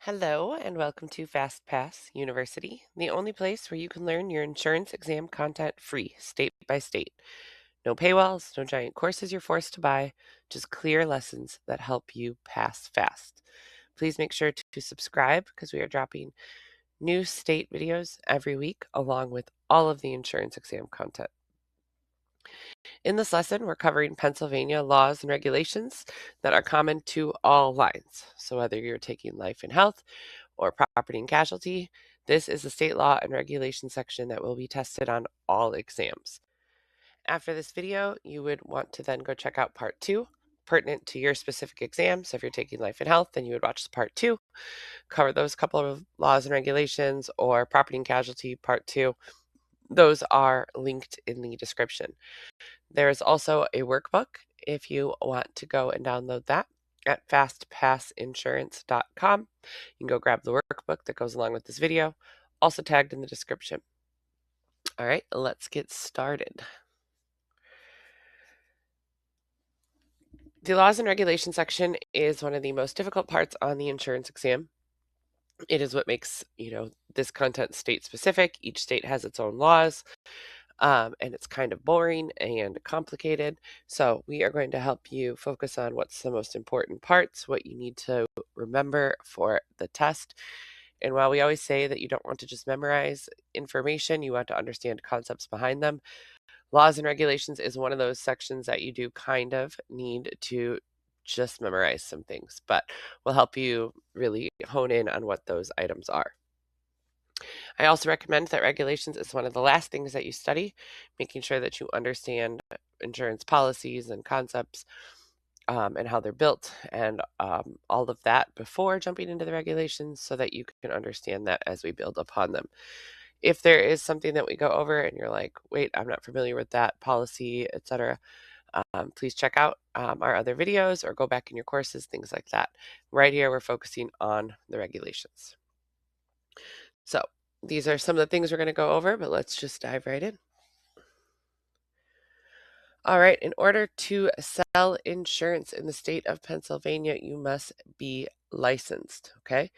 Hello, and welcome to FastPass University, the only place where you can learn your insurance exam content free, state by state. No paywalls, no giant courses you're forced to buy, just clear lessons that help you pass fast. Please make sure to subscribe because we are dropping new state videos every week along with all of the insurance exam content. In this lesson, we're covering Pennsylvania laws and regulations that are common to all lines. So whether you're taking life and health or property and casualty, this is the state law and regulation section that will be tested on all exams. After this video, you would want to then go check out part 2, pertinent to your specific exam. So if you're taking life and health, then you would watch the part 2, cover those couple of laws and regulations, or property and casualty part 2. Those are linked in the description. There is also a workbook if you want to go and download that at fastpassinsurance.com. You can go grab the workbook that goes along with this video, also tagged in the description. All right, let's get started. The laws and regulations section is one of the most difficult parts on the insurance exam. It is what makes, this content state specific. Each state has its own laws. And it's kind of boring and complicated. So we are going to help you focus on what's the most important parts, what you need to remember for the test. And while we always say that you don't want to just memorize information, you want to understand concepts behind them, laws and regulations is one of those sections that you do kind of need to just memorize some things, but we'll help you really hone in on what those items are. I also recommend that regulations is one of the last things that you study, making sure that you understand insurance policies and concepts and how they're built and all of that before jumping into the regulations so that you can understand that as we build upon them. If there is something that we go over and you're like, wait, I'm not familiar with that policy, etc., please check out our other videos or go back in your courses, things like that. Right here, we're focusing on the regulations. So these are some of the things we're going to go over, but let's just dive right in. All right, in order to sell insurance in the state of Pennsylvania, you must be licensed, okay?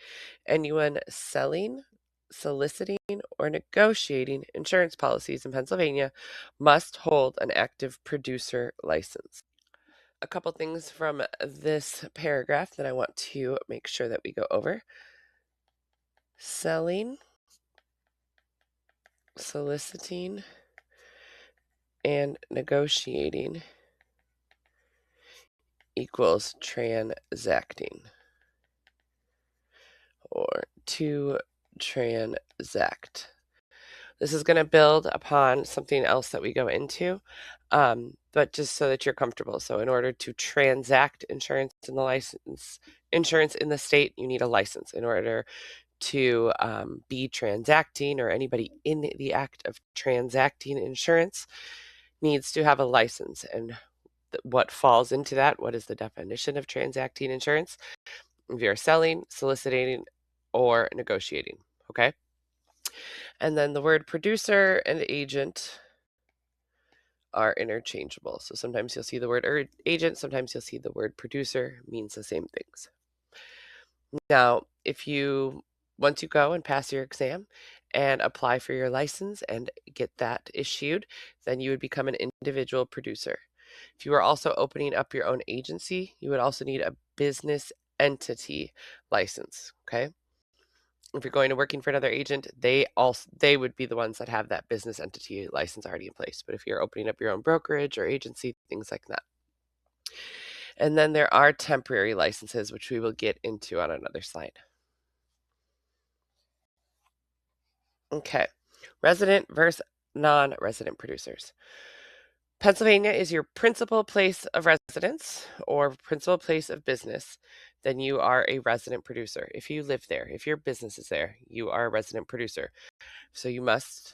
Anyone selling, soliciting, or negotiating insurance policies in Pennsylvania must hold an active producer license. A couple things from this paragraph that I want to make sure that we go over. Selling, soliciting, and negotiating equals transacting or to transact. This is going to build upon something else that we go into, but just so that you're comfortable. So in order to transact insurance in the state, you need a license. In order to be transacting or anybody in the act of transacting insurance needs to have a license. And what falls into that? What is the definition of transacting insurance? If you're selling, soliciting, or negotiating, okay? And then the word producer and agent are interchangeable. So sometimes you'll see the word agent, sometimes you'll see the word producer, means the same things. Now, once you go and pass your exam and apply for your license and get that issued, then you would become an individual producer. If you are also opening up your own agency, you would also need a business entity license, okay? If you're going to working for another agent, they would be the ones that have that business entity license already in place. But if you're opening up your own brokerage or agency, things like that. And then there are temporary licenses, which we will get into on another slide. Okay, resident versus non-resident producers. Pennsylvania is your principal place of residence or principal place of business, then you are a resident producer. If you live there, if your business is there, you are a resident producer. So you must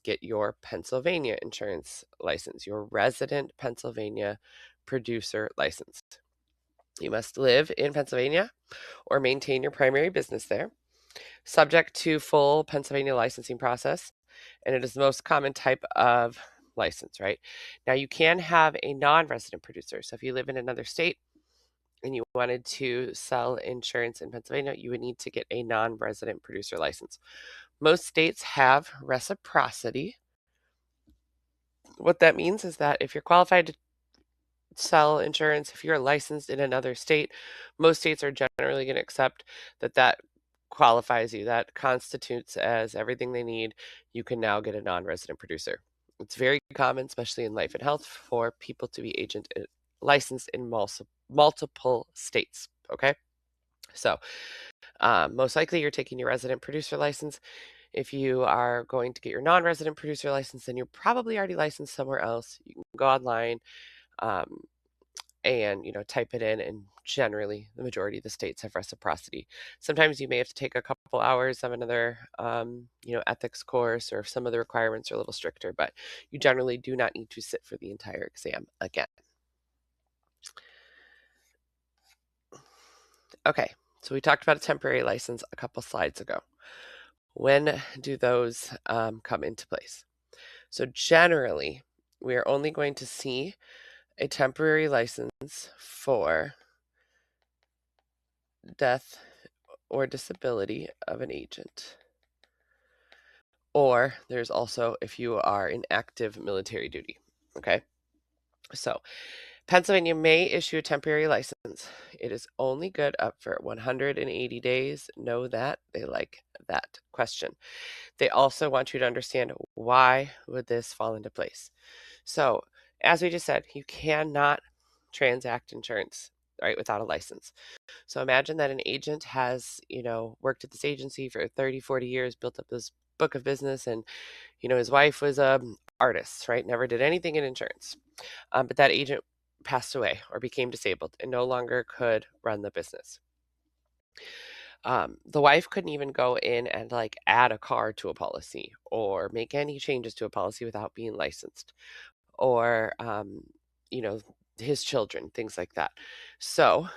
get your Pennsylvania insurance license, your resident Pennsylvania producer license. You must live in Pennsylvania or maintain your primary business there, subject to full Pennsylvania licensing process, and it is the most common type of license, right? Now you can have a non-resident producer. So if you live in another state and you wanted to sell insurance in Pennsylvania, you would need to get a non-resident producer license. Most states have reciprocity. What that means is that if you're qualified to sell insurance, if you're licensed in another state, most states are generally going to accept that that qualifies you. That constitutes as everything they need. You can now get a non-resident producer. It's very common, especially in life and health, for people to be licensed in multiple states. Okay, so most likely you're taking your resident producer license. If you are going to get your non-resident producer license, then you're probably already licensed somewhere else. You can go online. Um, and type it in, and generally the majority of the states have reciprocity. Sometimes you may have to take a couple hours of another ethics course, or if some of the requirements are a little stricter, but you generally do not need to sit for the entire exam again. Okay, so we talked about a temporary license a couple slides ago. When do those come into place? So generally we are only going to see a temporary license for death or disability of an agent. Or there's also if you are in active military duty. Okay, so Pennsylvania may issue a temporary license. It is only good up for 180 days. Know that. They like that question. They also want you to understand, why would this fall into place? So as we just said, you cannot transact insurance, right, without a license. So imagine that an agent has, worked at this agency for 30, 40 years, built up this book of business, and, his wife was a artist, right? Never did anything in insurance. But that agent passed away or became disabled and no longer could run the business. The wife couldn't even go in and like add a car to a policy or make any changes to a policy without being licensed, or, you know, his children, things like that. So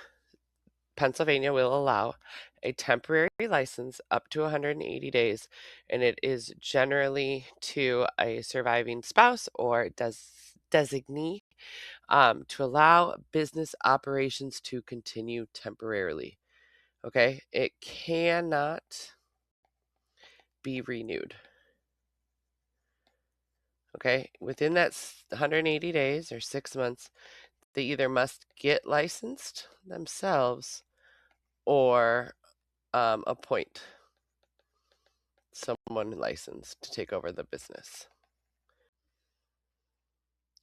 Pennsylvania will allow a temporary license up to 180 days, and it is generally to a surviving spouse or designee, to allow business operations to continue temporarily. Okay, it cannot be renewed. Okay, within that 180 days or 6 months, they either must get licensed themselves or appoint someone licensed to take over the business.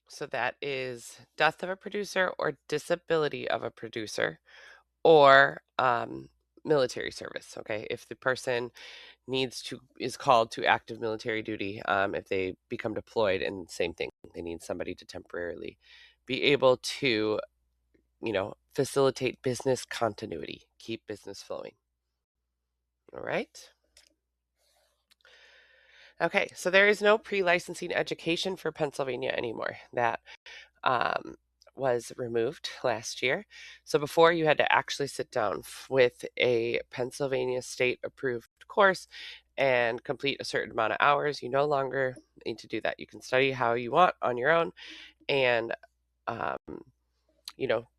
So that is death of a producer or disability of a producer, or military service. Okay, if the person is called to active military duty, if they become deployed, and same thing, they need somebody to temporarily be able to, facilitate business continuity, keep business flowing. All right. Okay, so there is no pre-licensing education for Pennsylvania anymore. That um, was removed last year. So before, you had to actually sit down with a Pennsylvania state approved course and complete a certain amount of hours. You no longer need to do that. You can study how you want on your own, and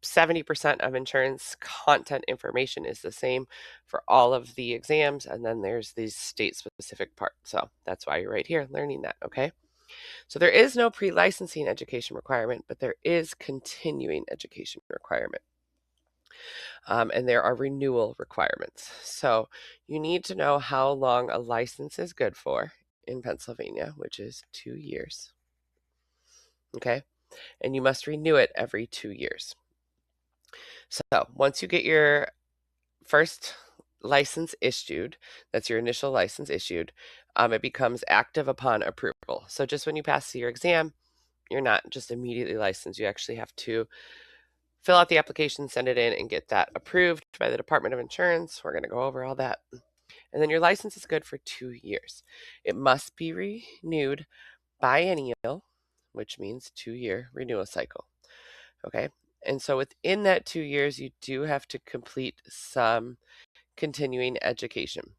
70% of insurance content information is the same for all of the exams, and then there's these state specific part. So that's why you're right here learning that. Okay, so there is no pre-licensing education requirement, but there is continuing education requirement. And there are renewal requirements. So you need to know how long a license is good for in Pennsylvania, which is 2 years. Okay, and you must renew it every 2 years. So once you get your first license issued, that's your initial license issued, it becomes active upon approval. So just when you pass your exam, you're not just immediately licensed. You actually have to fill out the application, send it in, and get that approved by the Department of Insurance. We're going to go over all that. And then your license is good for 2 years. It must be renewed biennial, which means 2-year renewal cycle. Okay. And so within that 2 years, you do have to complete some continuing education.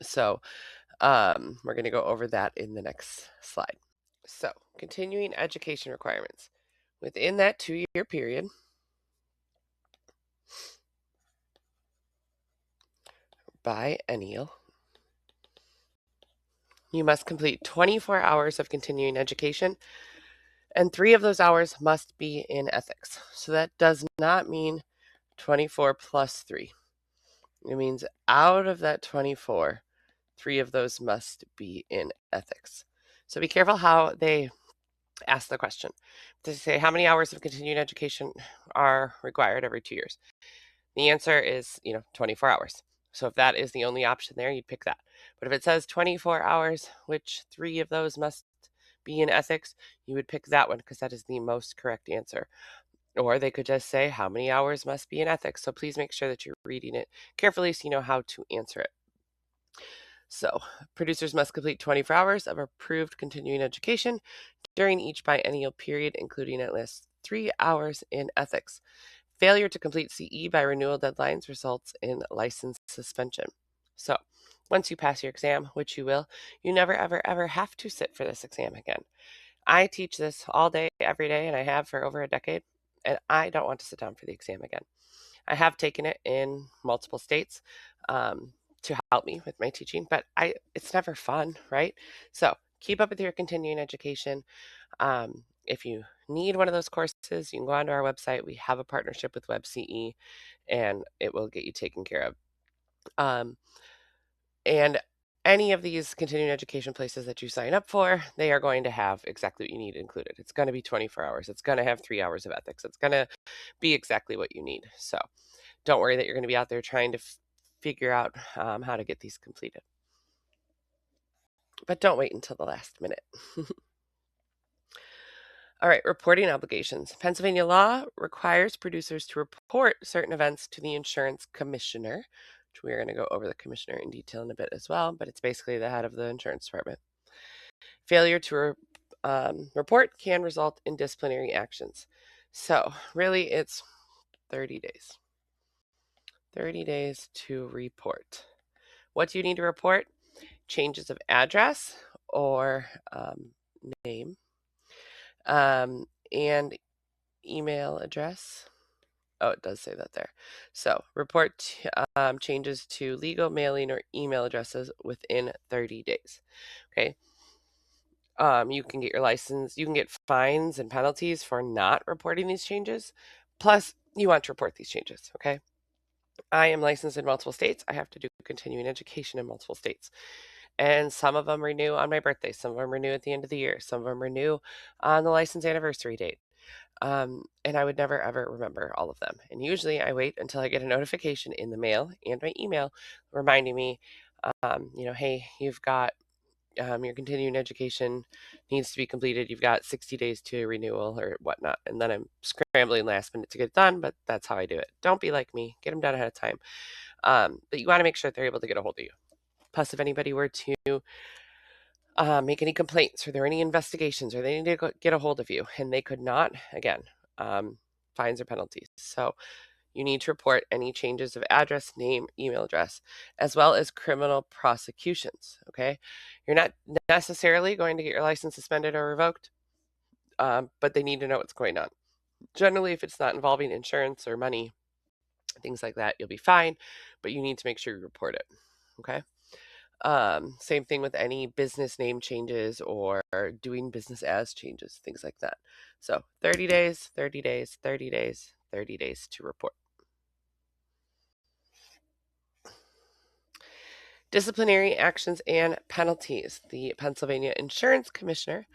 So we're going to go over that in the next slide. So continuing education requirements. Within that 2-year period, Biennial. You must complete 24 hours of continuing education, and 3 of those hours must be in ethics. So that does not mean 24 plus 3. It means out of that 24, 3 of those must be in ethics. So be careful how they ask the question. They say, how many hours of continuing education are required every 2 years? The answer is, 24 hours. So if that is the only option there, you'd pick that. But if it says 24 hours, which 3 of those must be in ethics, you would pick that one because that is the most correct answer. Or they could just say, how many hours must be in ethics? So please make sure that you're reading it carefully so you know how to answer it. So producers must complete 24 hours of approved continuing education during each biennial period, including at least 3 hours in ethics. Failure to complete CE by renewal deadlines results in license suspension. So, once you pass your exam, which you will, you never ever ever have to sit for this exam again. I teach this all day, every day, and I have for over a decade, and I don't want to sit down for the exam again. I have taken it in multiple states to help me with my teaching, but it's never fun, right? So, keep up with your continuing education. If you need one of those courses, you can go onto our website. We have a partnership with WebCE, and it will get you taken care of. Um, and any of these continuing education places that you sign up for, they are going to have exactly what you need included. It's going to be 24 hours. It's going to have 3 hours of ethics. It's going to be exactly what you need. So don't worry that you're going to be out there trying to figure out how to get these completed. But don't wait until the last minute. All right, reporting obligations. Pennsylvania law requires producers to report certain events to the insurance commissioner, which we're going to go over the commissioner in detail in a bit as well, but it's basically the head of the insurance department. Failure to report can result in disciplinary actions. So, really, it's 30 days. 30 days to report. What do you need to report? Changes of address or name and email address. Oh, it does say that there. So report changes to legal mailing or email addresses within 30 days. Okay. You can get your license. You can get fines and penalties for not reporting these changes. Plus, you want to report these changes. Okay. I am licensed in multiple states. I have to do continuing education in multiple states. And some of them renew on my birthday. Some of them renew at the end of the year. Some of them renew on the license anniversary date. And I would never ever remember all of them. And usually I wait until I get a notification in the mail and my email reminding me, hey, you've got your continuing education needs to be completed. You've got 60 days to renewal or whatnot. And then I'm scrambling last minute to get it done, but that's how I do it. Don't be like me. Get them done ahead of time. But you want to make sure that they're able to get a hold of you. Plus, if anybody were to make any complaints or there are any investigations or they need to get a hold of you and they could not, again, fines or penalties. So you need to report any changes of address, name, email address, as well as criminal prosecutions. Okay. You're not necessarily going to get your license suspended or revoked, but they need to know what's going on. Generally, if it's not involving insurance or money, things like that, you'll be fine, but you need to make sure you report it. Okay. Same thing with any business name changes or doing business as changes, things like that. So 30 days, 30 days, 30 days, 30 days to report. Disciplinary actions and penalties. The Pennsylvania Insurance Commissioner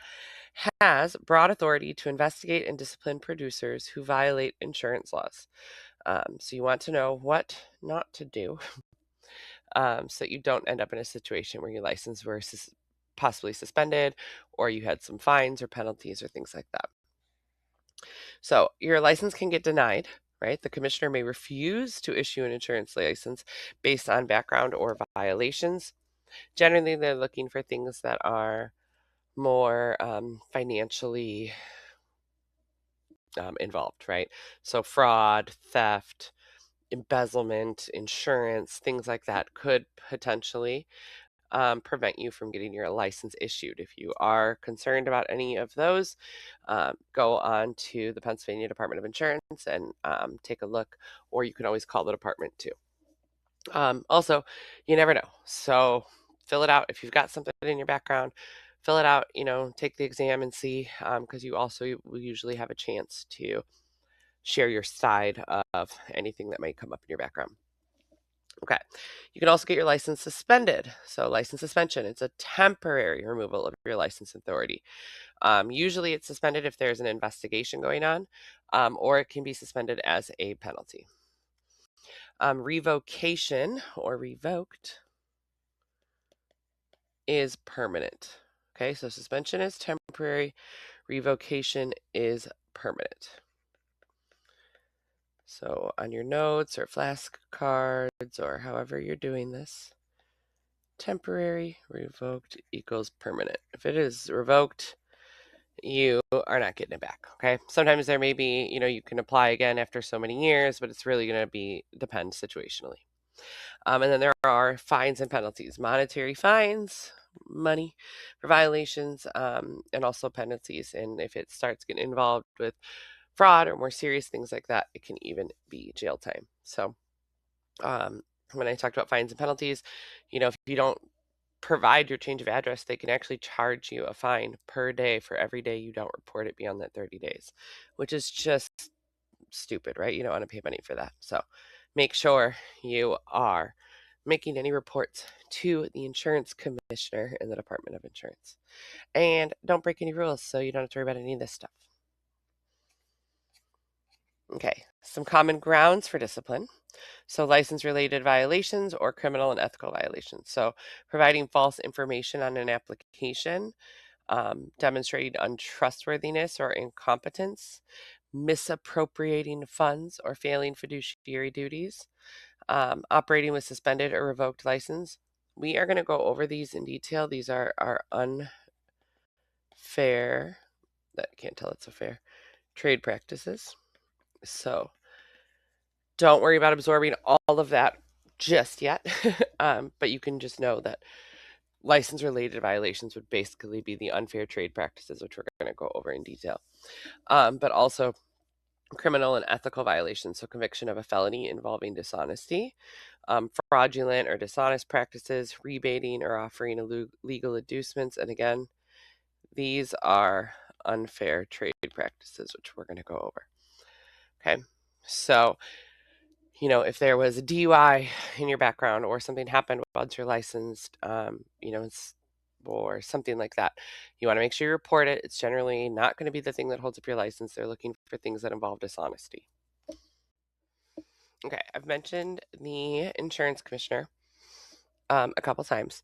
has broad authority to investigate and discipline producers who violate insurance laws. So you want to know what not to do so that you don't end up in a situation where your license was possibly suspended or you had some fines or penalties or things like that. So your license can get denied, right? The commissioner may refuse to issue an insurance license based on background or violations. Generally, they're looking for things that are more financially involved, right? So fraud, theft, embezzlement, insurance, things like that could potentially prevent you from getting your license issued. If you are concerned about any of those, go on to the Pennsylvania Department of Insurance and take a look, or you can always call the department too. Also, you never know. So fill it out. If you've got something in your background, fill it out, take the exam and see, because you also will usually have a chance to share your side of anything that might come up in your background. Okay. You can also get your license suspended. So license suspension, it's a temporary removal of your license authority. Usually it's suspended if there's an investigation going on, or it can be suspended as a penalty. Revocation or revoked is permanent. Okay, so suspension is temporary, revocation is permanent. So on your notes or flashcards or however you're doing this, temporary, revoked equals permanent. If it is revoked, you are not getting it back. Okay. Sometimes there may be, you can apply again after so many years, but it's really going to depend situationally. And then there are fines and penalties, monetary fines, money for violations, and also penalties. And if it starts getting involved with fraud or more serious things like that, it can even be jail time. So when I talked about fines and penalties, if you don't provide your change of address, they can actually charge you a fine per day for every day you don't report it beyond that 30 days, which is just stupid, right? You don't want to pay money for that. So make sure you are making any reports to the insurance commissioner in the Department of Insurance. And don't break any rules so you don't have to worry about any of this stuff. Okay, some common grounds for discipline. So license-related violations or criminal and ethical violations. So providing false information on an application, demonstrating untrustworthiness or incompetence, misappropriating funds or failing fiduciary duties, operating with suspended or revoked license. We are going to go over these in detail. These are our unfair, I can't tell it's a fair, trade practices. So don't worry about absorbing all of that just yet, but you can just know that license-related violations would basically be the unfair trade practices, which we're going to go over in detail. But also criminal and ethical violations, so conviction of a felony involving dishonesty, fraudulent or dishonest practices, rebating or offering legal inducements, and again, these are unfair trade practices, which we're going to go over. Okay, so if there was a DUI in your background or something happened once you're licensed, or something like that, you want to make sure you report it. It's generally not going to be the thing that holds up your license. They're looking for things that involve dishonesty. Okay, I've mentioned the insurance commissioner a couple times,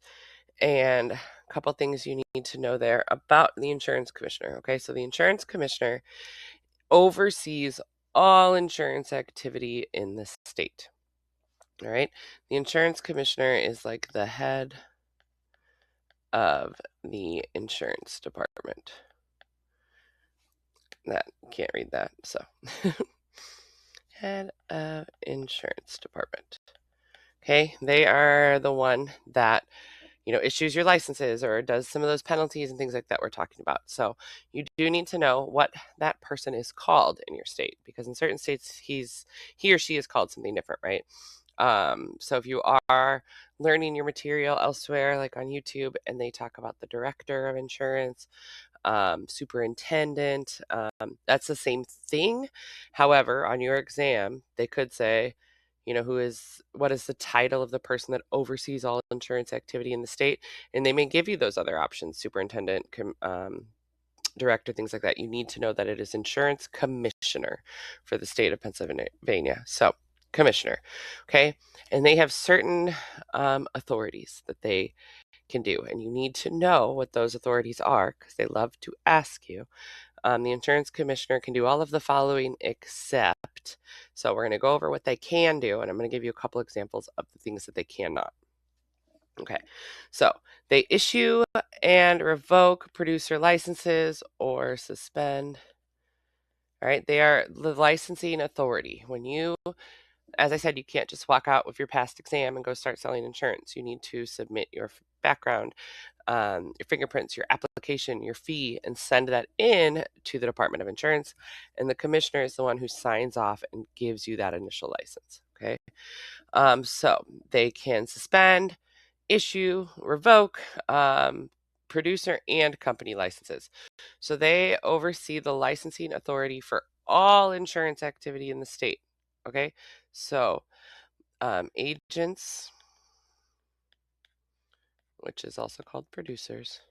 and a couple things you need to know there about the insurance commissioner. Okay, so the insurance commissioner oversees all insurance activity in the state. All right, the insurance commissioner is like the head of the insurance department. That can't read that, so head of insurance department. Okay, they are the one that issues your licenses or does some of those penalties and things like that we're talking about. So you do need to know what that person is called in your state, because in certain states he or she is called something different, right? So if you are learning your material elsewhere, like on YouTube, and they talk about the director of insurance, superintendent, that's the same thing. However, on your exam, they could say, what is the title of the person that oversees all insurance activity in the state? And they may give you those other options, superintendent, director, things like that. You need to know that it is insurance commissioner for the state of Pennsylvania. So commissioner, okay? And they have certain authorities that they can do, and you need to know what those authorities are because they love to ask you. The insurance commissioner can do all of the following except, so we're going to go over what they can do, and I'm going to give you a couple examples of the things that they cannot. Okay, so they issue and revoke producer licenses or suspend. All right, they are the licensing authority. When you, as I said, you can't just walk out with your past exam and go start selling insurance. You need to submit your background, your fingerprints, your application, your fee, and send that in to the Department of Insurance. And the commissioner is the one who signs off and gives you that initial license. Okay. So they can suspend, issue, revoke producer and company licenses. So they oversee the licensing authority for all insurance activity in the state. Okay. So agents, which is also called producers,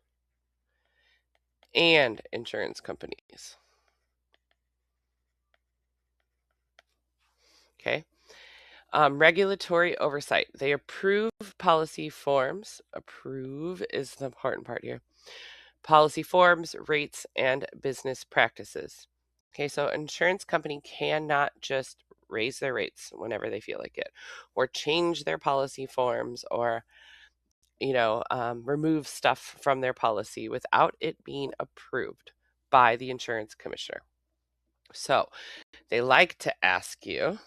and insurance companies. Okay. Regulatory oversight. They approve policy forms. Approve is the important part here. Policy forms, rates, and business practices. Okay, so insurance company cannot just raise their rates whenever they feel like it, or change their policy forms, or remove stuff from their policy without it being approved by the insurance commissioner. So they like to ask you,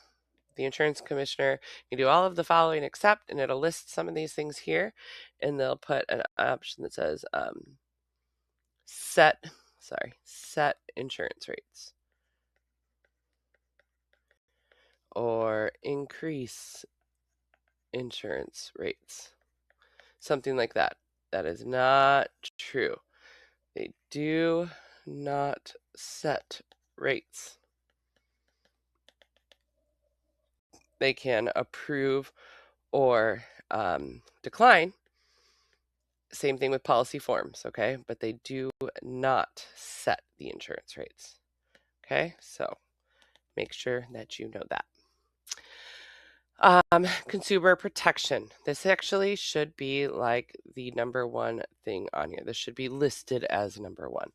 the insurance commissioner, you do all of the following except, and it'll list some of these things here, and they'll put an option that says set insurance rates or increase insurance rates, something like that. That is not true. They do not set rates. They can approve or decline. Same thing with policy forms, okay? But they do not set the insurance rates, okay? So make sure that you know that. Consumer protection. This actually should be like the number one thing on here. This should be listed as number one.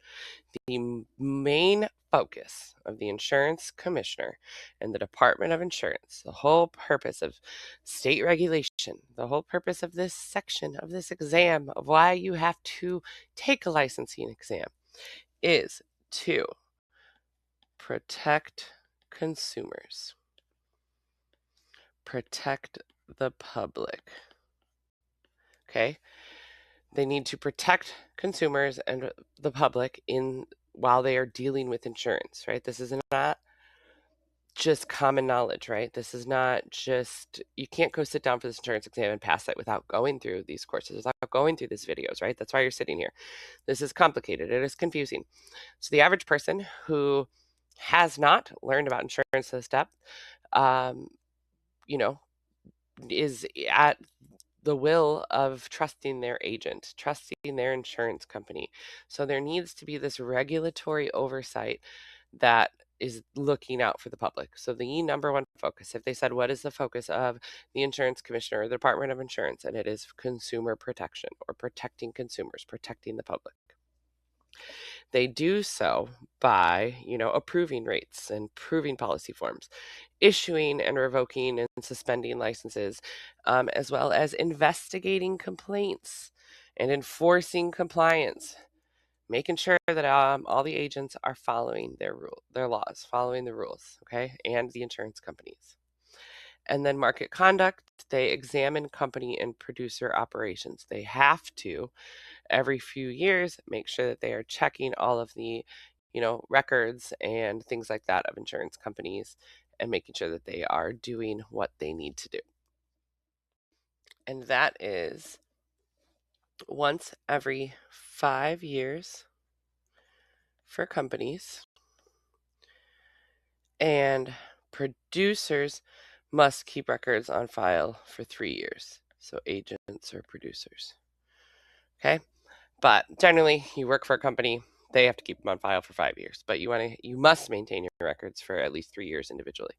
The main focus of the insurance commissioner and the Department of Insurance, the whole purpose of state regulation, the whole purpose of this section of this exam, of why you have to take a licensing exam, is to protect consumers, protect the public. Okay? They need to protect consumers and the public while they are dealing with insurance, right? This is not just common knowledge, right? This is not just, you can't go sit down for this insurance exam and pass it without going through these courses, without going through these videos, right? That's why you're sitting here. This is complicated. It is confusing. So the average person who has not learned about insurance to this depth, is at the will of trusting their agent, trusting their insurance company. So there needs to be this regulatory oversight that is looking out for the public. So the number one focus, if they said, what is the focus of the insurance commissioner or the Department of Insurance? And it is consumer protection, or protecting consumers, protecting the public. They do so by, approving rates and approving policy forms, issuing and revoking and suspending licenses, as well as investigating complaints and enforcing compliance, making sure that all the agents are following their laws, following the rules, okay, and the insurance companies. And then market conduct, they examine company and producer operations. They have to, every few years, make sure that they are checking all of the, records and things like that of insurance companies, and making sure that they are doing what they need to do. And that is once every 5 years for companies, and producers must keep records on file for 3 years. So agents or producers. Okay? But generally, you work for a company, they have to keep them on file for 5 years, but you must maintain your records for at least 3 years individually.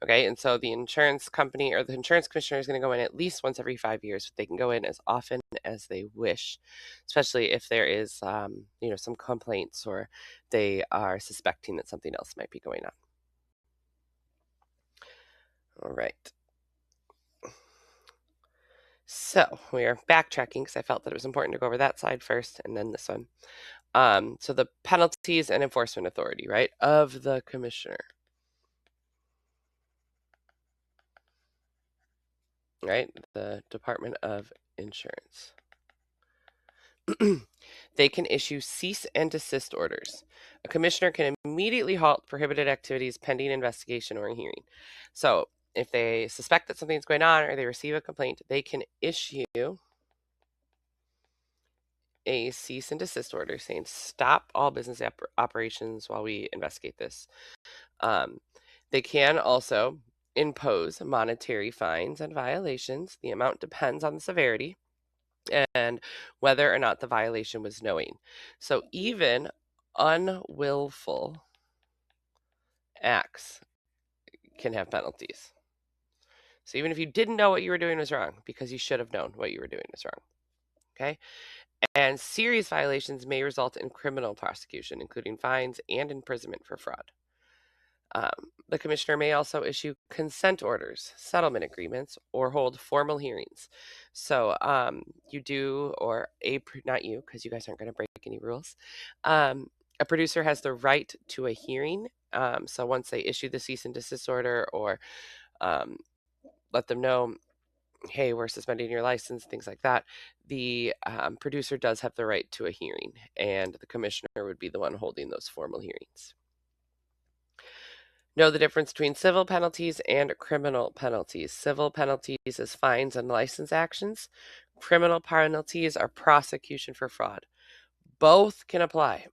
Okay, and so the insurance company or the insurance commissioner is going to go in at least once every 5 years. They can go in as often as they wish, especially if there is, some complaints, or they are suspecting that something else might be going on. All right. So we are backtracking because I felt that it was important to go over that side first and then this one. So the penalties and enforcement authority, right, of the commissioner, right, the Department of Insurance. they can issue cease and desist orders. A commissioner can immediately halt prohibited activities pending investigation or hearing. So if they suspect that something's going on or they receive a complaint, they can issue a cease and desist order saying stop all business operations while we investigate this. They can also impose monetary fines and violations. The amount depends on the severity and whether or not the violation was knowing. So even unwillful acts can have penalties. So even if you didn't know what you were doing was wrong, because you should have known what you were doing was wrong. Okay. And serious violations may result in criminal prosecution, including fines and imprisonment for fraud. The commissioner may also issue consent orders, settlement agreements, or hold formal hearings. So you do, or not you, because you guys aren't going to break any rules. A producer has the right to a hearing. So once they issue the cease and desist order, or let them know, hey, we're suspending your license, things like that, the producer does have the right to a hearing, and the commissioner would be the one holding those formal hearings. Know the difference between civil penalties and criminal penalties. Civil penalties is fines and license actions. Criminal penalties are prosecution for fraud. Both can apply.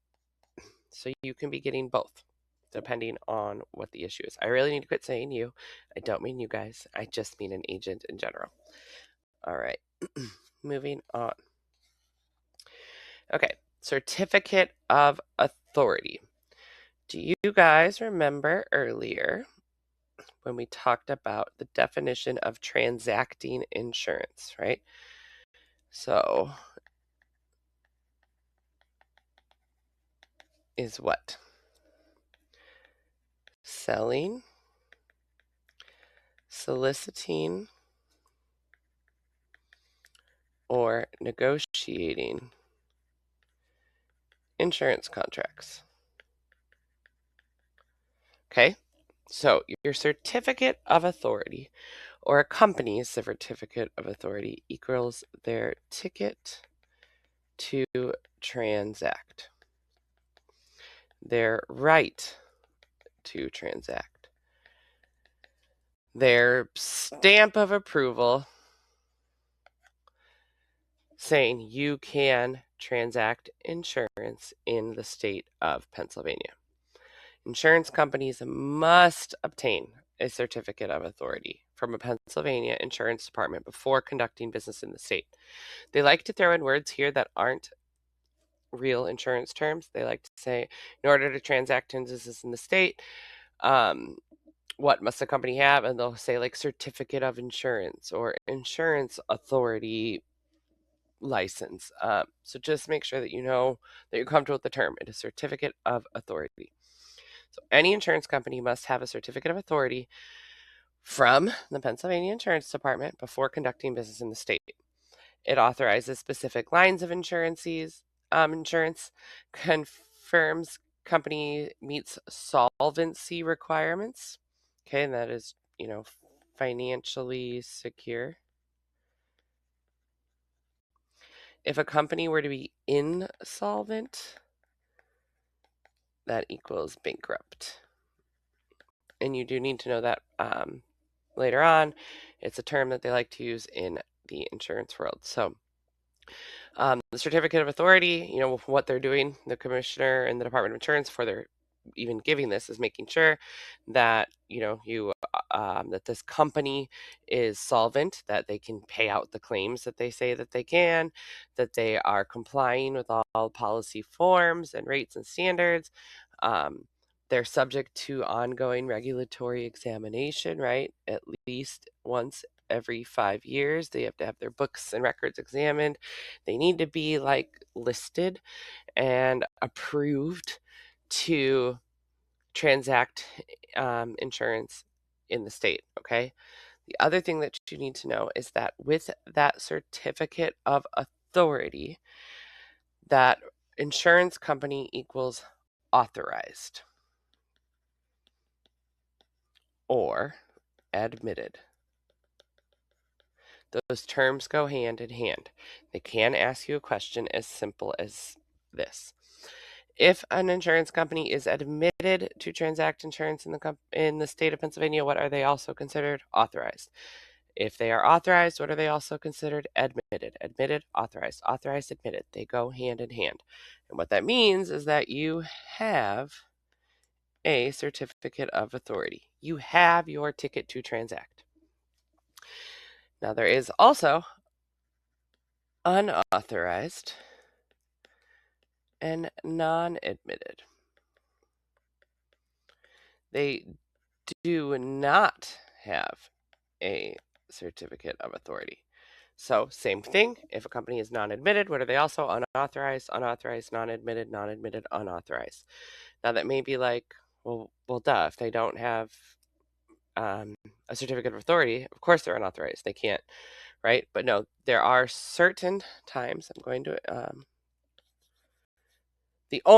So you can be getting both depending on what the issue is. I really need to quit saying you. I don't mean you guys. I just mean an agent in general. All right. Moving on. Okay. Certificate of authority. Do you guys remember earlier when we talked about the definition of transacting insurance, right? So, is what? Selling, soliciting, or negotiating insurance contracts. Okay, so your certificate of authority, or a company's certificate of authority, equals their ticket to transact, their right to transact, their stamp of approval saying you can transact insurance in the state of Pennsylvania. Insurance companies must obtain a certificate of authority from a Pennsylvania insurance department before conducting business in the state. They like to throw in words here that aren't real insurance terms. They like to say, in order to transact business in the state, what must the company have? And they'll say like certificate of insurance or insurance authority license. So just make sure that you know that you're comfortable with the term. It is certificate of authority. So any insurance company must have a certificate of authority from the Pennsylvania Insurance Department before conducting business in the state. It authorizes specific lines of insurance, confirms company meets solvency requirements. Okay, and that is, financially secure. If a company were to be insolvent, that equals bankrupt. And you do need to know that later on. It's a term that they like to use in the insurance world. So the certificate of authority, what they're doing, the commissioner and the Department of Insurance, before they're even giving this, is making sure that that this company is solvent, that they can pay out the claims that they say that they can, that they are complying with all policy forms and rates and standards. They're subject to ongoing regulatory examination, right? At least once every 5 years. They have to have their books and records examined. They need to be listed and approved to transact insurance in the state. Okay. The other thing that you need to know is that with that certificate of authority, that insurance company equals authorized or admitted. Those terms go hand in hand. They can ask you a question as simple as this. If an insurance company is admitted to transact insurance in the state of Pennsylvania, what are they also considered? Authorized. If they are authorized, what are they also considered? Admitted. Admitted, authorized. Authorized, admitted. They go hand in hand. And what that means is that you have a certificate of authority. You have your ticket to transact. Now, there is also unauthorized and non-admitted. They do not have a certificate of authority. So, same thing. If a company is non-admitted, what are they also? Unauthorized, unauthorized, non-admitted, non-admitted, unauthorized. Now, that may be like, well, duh. If they don't have a certificate of authority, of course they're unauthorized. They can't, right? But no, there are certain times. I'm going to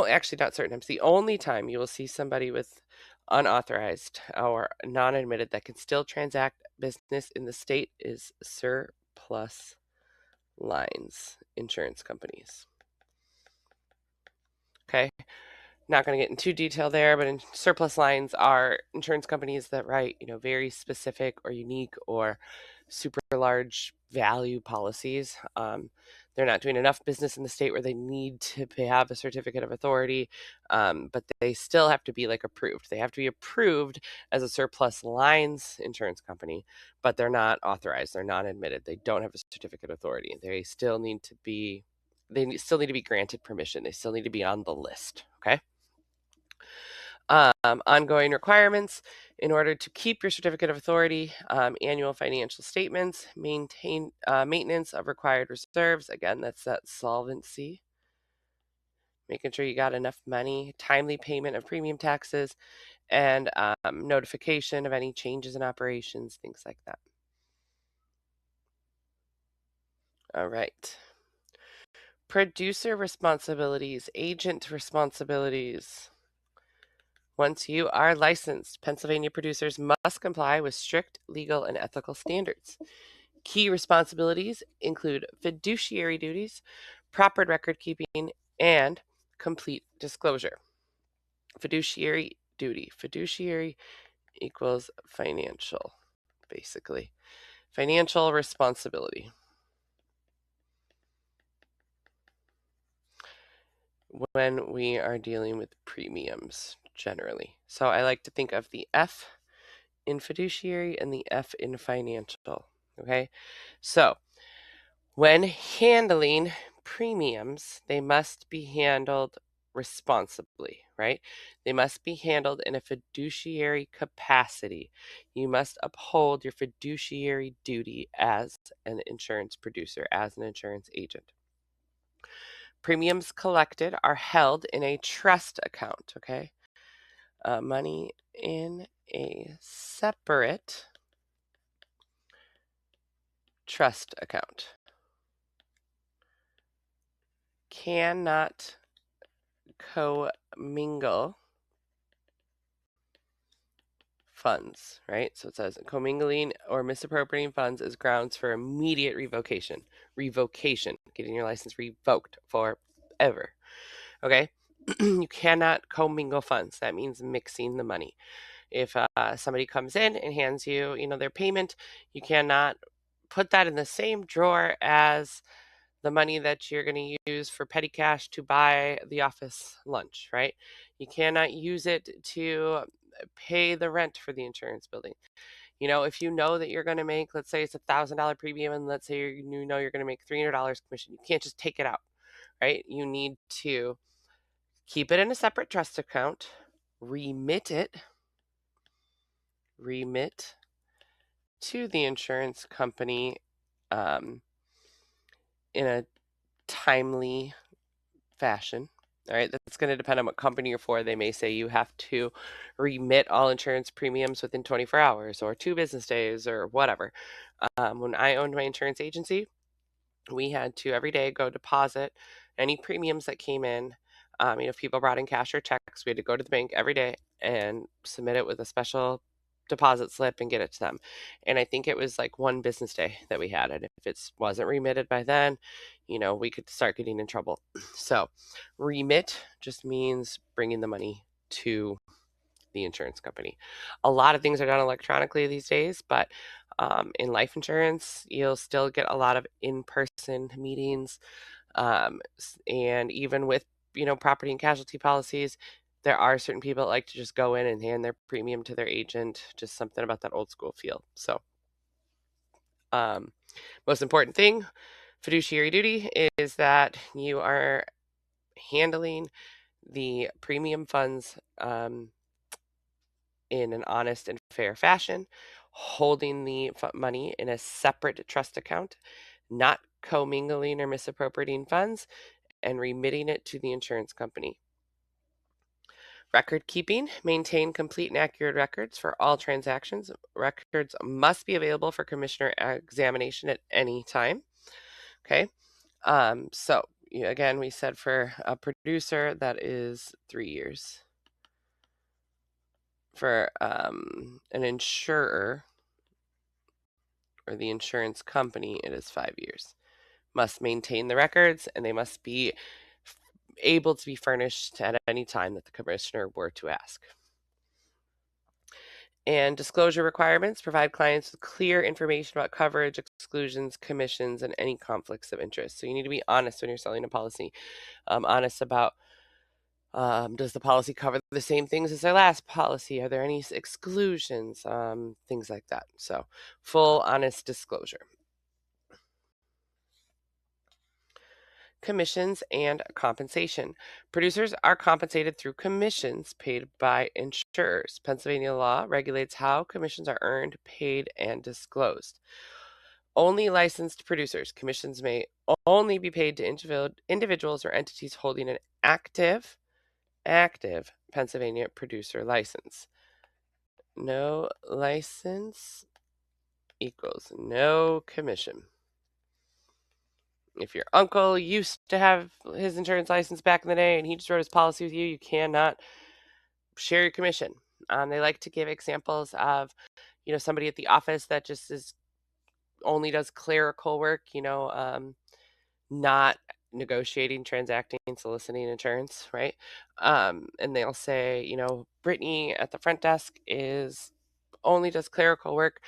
actually not certain times. The only time you will see somebody with unauthorized or non-admitted that can still transact business in the state is surplus lines insurance companies. Okay, not going to get into detail there, but surplus lines are insurance companies that write, very specific or unique or super large value policies. They're not doing enough business in the state where they need to have a certificate of authority, but they still have to be like approved. They have to be approved as a surplus lines insurance company, but they're not authorized. They're not admitted. They don't have a certificate of authority. They still need to be. Still need to be granted permission. They still need to be on the list. Okay. Ongoing requirements in order to keep your certificate of authority, annual financial statements, maintenance of required reserves. Again, that's that solvency, making sure you got enough money, timely payment of premium taxes, and notification of any changes in operations, things like that. All right. Producer responsibilities, agent responsibilities. Once you are licensed, Pennsylvania producers must comply with strict legal and ethical standards. Key responsibilities include fiduciary duties, proper record keeping, and complete disclosure. Fiduciary duty. Fiduciary equals financial, basically. Financial responsibility. When we are dealing with premiums generally. So I like to think of the F in fiduciary and the F in financial. Okay. So when handling premiums, they must be handled responsibly, right? They must be handled in a fiduciary capacity. You must uphold your fiduciary duty as an insurance producer, as an insurance agent. Premiums collected are held in a trust account, okay? Money in a separate trust account. Cannot commingle funds, right? So it says commingling or misappropriating funds is grounds for immediate revocation. Revocation, getting your license revoked forever. Okay? You cannot commingle funds. That means mixing the money. If somebody comes in and hands you, their payment, you cannot put that in the same drawer as the money that you're going to use for petty cash to buy the office lunch, right? You cannot use it to pay the rent for the insurance building. If you know that you're going to make, let's say it's $1,000 premium, and let's say you know you're going to make $300 commission, you can't just take it out, right? You need to keep it in a separate trust account, remit to the insurance company in a timely fashion. All right, that's going to depend on what company you're for. They may say you have to remit all insurance premiums within 24 hours or 2 business days or whatever. When I owned my insurance agency, we had to every day go deposit any premiums that came in. If people brought in cash or checks, we had to go to the bank every day and submit it with a special deposit slip and get it to them. And I think it was like 1 business day that we had it. If it wasn't remitted by then, we could start getting in trouble. So remit just means bringing the money to the insurance company. A lot of things are done electronically these days, but in life insurance, you'll still get a lot of in-person meetings. And even with, property and casualty policies, there are certain people that like to just go in and hand their premium to their agent, just something about that old school feel. So, most important thing, fiduciary duty, is that you are handling the premium funds in an honest and fair fashion, holding the money in a separate trust account, not commingling or misappropriating funds, and remitting it to the insurance company. Record keeping, maintain complete and accurate records for all transactions. Records must be available for commissioner examination at any time. Okay. So again, we said for a producer, that is 3 years. For an insurer or the insurance company, it is 5 years. Must maintain the records, and they must be able to be furnished at any time that the commissioner were to ask. And disclosure requirements provide clients with clear information about coverage, exclusions, commissions, and any conflicts of interest. So you need to be honest when you're selling a policy. Honest about, does the policy cover the same things as their last policy? Are there any exclusions? Things like that. So full honest disclosure. Commissions and compensation. Producers are compensated through commissions paid by insurers. Pennsylvania law regulates how commissions are earned, paid, and disclosed. Only licensed producers. Commissions may only be paid to individuals or entities holding an active Pennsylvania producer license. No license equals no commission. If your uncle used to have his insurance license back in the day and he just wrote his policy with you, you cannot share your commission. They like to give examples of, somebody at the office that just only does clerical work, not negotiating, transacting, soliciting insurance, right? And they'll say, Brittany at the front desk only does clerical work,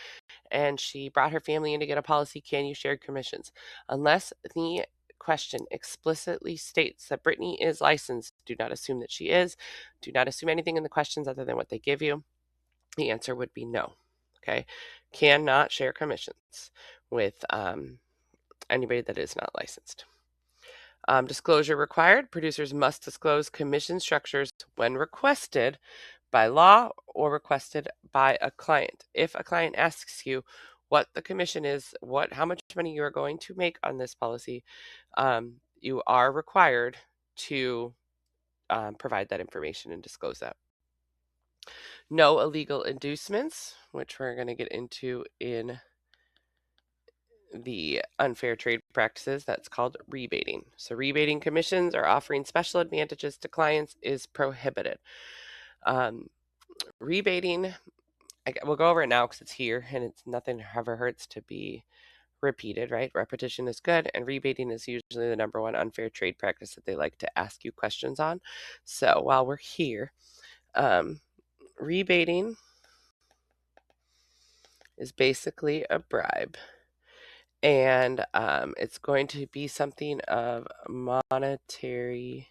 and she brought her family in to get a policy. Can you share commissions? Unless the question explicitly states that Brittany is licensed, do not assume that she is. Do not assume anything in the questions other than what they give you. The answer would be no. Okay. Cannot share commissions with anybody that is not licensed. Disclosure required. Producers must disclose commission structures when requested by law or requested by a client. If a client asks you what the commission is, how much money you are going to make on this policy, you are required to provide that information and disclose that. No illegal inducements, which we're going to get into in the unfair trade practices. That's called rebating. So rebating commissions or offering special advantages to clients is prohibited. Rebating, we'll go over it now because it's here and it's nothing ever hurts to be repeated, right? Repetition is good, and rebating is usually the number one unfair trade practice that they like to ask you questions on. So while we're here, rebating is basically a bribe, and it's going to be something of monetary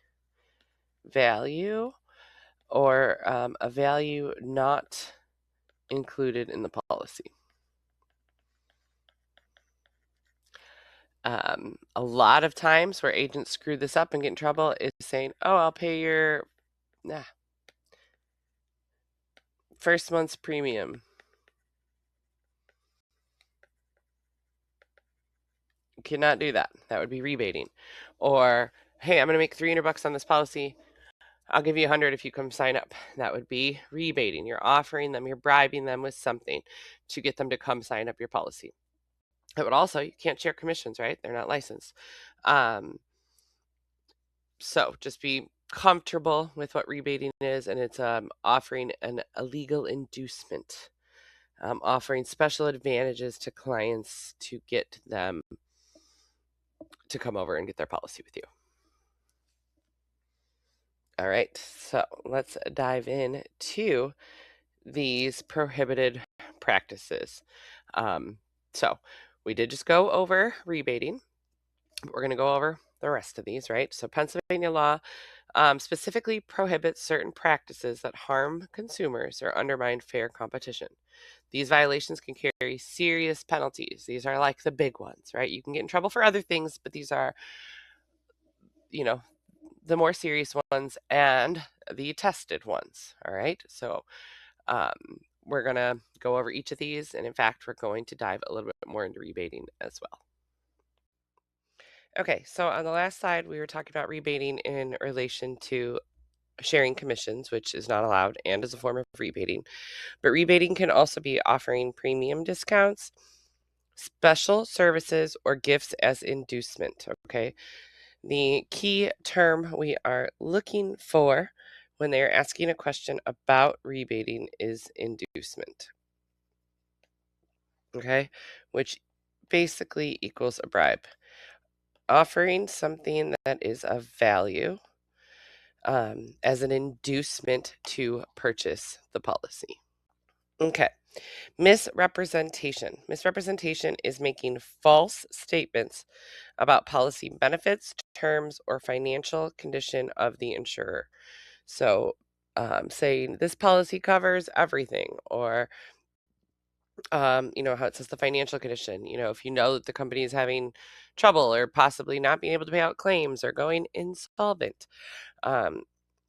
value or a value not included in the policy. A lot of times where agents screw this up and get in trouble is saying, oh, I'll pay your first month's premium. You cannot do that. That would be rebating. Or, hey, I'm going to make $300 on this policy. I'll give you 100 if you come sign up. That would be rebating. You're offering them, you're bribing them with something to get them to come sign up your policy. It would also, you can't share commissions, right? They're not licensed. So just be comfortable with what rebating is, and it's offering a legal inducement. offering special advantages to clients to get them to come over and get their policy with you. All right, so let's dive in to these prohibited practices. So we did just go over rebating. We're going to go over the rest of these, right? So Pennsylvania law specifically prohibits certain practices that harm consumers or undermine fair competition. These violations can carry serious penalties. These are like the big ones, right? You can get in trouble for other things, but these are, you know, the more serious ones and the tested ones. All right. So um, we're going to go over each of these. And in fact, we're going to dive a little bit more into rebating as well. Okay. So on the last slide, we were talking about rebating in relation to sharing commissions, which is not allowed and is a form of rebating. But rebating can also be offering premium discounts, special services, or gifts as inducement. Okay. The key term we are looking for when they are asking a question about rebating is inducement. Okay. Which basically equals a bribe. Offering something that is of value as an inducement to purchase the policy. Okay. Misrepresentation. Misrepresentation is making false statements about policy benefits, terms, or financial condition of the insurer. So, saying this policy covers everything, or how it says the financial condition. If you know that the company is having trouble or possibly not being able to pay out claims or going insolvent, um,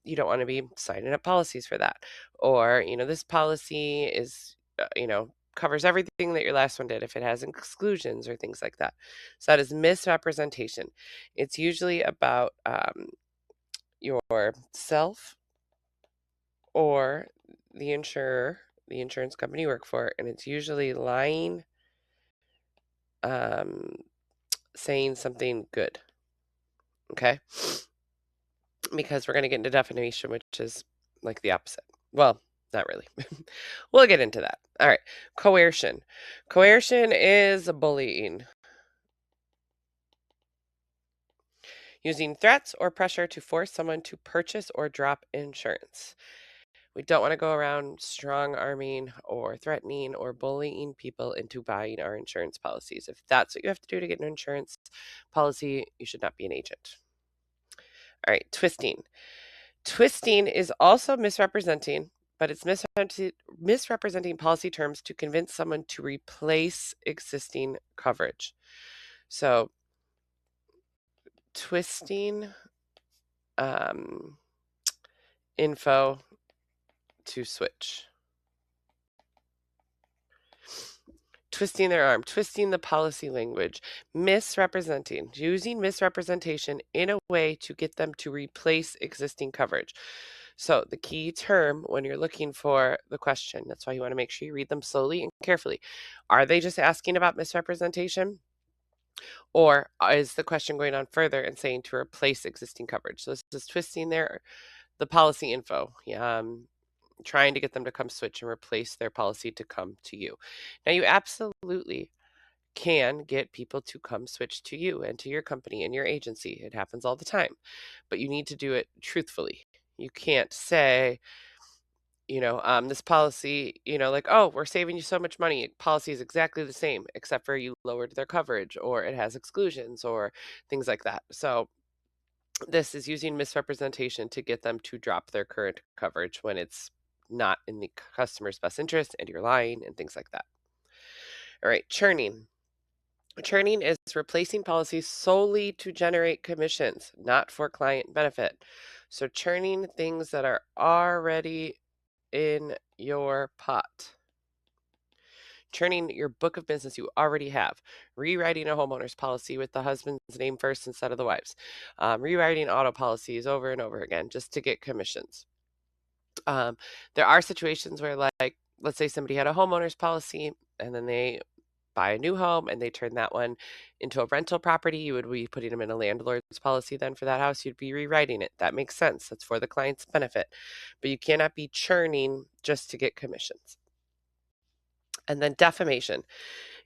you don't want to be signing up policies for that. Or, this policy is, covers everything that your last one did if it has exclusions or things like that. So that is misrepresentation. It's usually about yourself or the insurer, the insurance company you work for, and it's usually lying, um, saying something good. Okay? Because we're going to get into defamation, which is like the opposite. Well, not really. We'll get into that. All right. Coercion. Coercion is bullying. Using threats or pressure to force someone to purchase or drop insurance. We don't want to go around strong arming or threatening or bullying people into buying our insurance policies. If that's what you have to do to get an insurance policy, you should not be an agent. All right, twisting. Twisting is also misrepresenting, but it's misrepresenting policy terms to convince someone to replace existing coverage. So, twisting info to switch. Twisting their arm, twisting the policy language, misrepresenting, using misrepresentation in a way to get them to replace existing coverage. So the key term when you're looking for the question, that's why you want to make sure you read them slowly and carefully. Are they just asking about misrepresentation? Or is the question going on further and saying to replace existing coverage? So this is twisting the policy info. Trying to get them to come switch and replace their policy to come to you. Now, you absolutely can get people to come switch to you and to your company and your agency. It happens all the time, but you need to do it truthfully. You can't say, this policy, like, oh, we're saving you so much money. Policy is exactly the same, except for you lowered their coverage or it has exclusions or things like that. So this is using misrepresentation to get them to drop their current coverage when it's not in the customer's best interest and you're lying and things like that. All right, churning. Churning is replacing policies solely to generate commissions, not for client benefit. So churning things that are already in your pot. Churning your book of business you already have. Rewriting a homeowner's policy with the husband's name first instead of the wife's. Rewriting auto policies over and over again just to get commissions. There are situations where, like, let's say somebody had a homeowner's policy and then they buy a new home and they turn that one into a rental property. You would be putting them in a landlord's policy then for that house. You'd be rewriting it. That makes sense. That's for the client's benefit. But you cannot be churning just to get commissions. And then defamation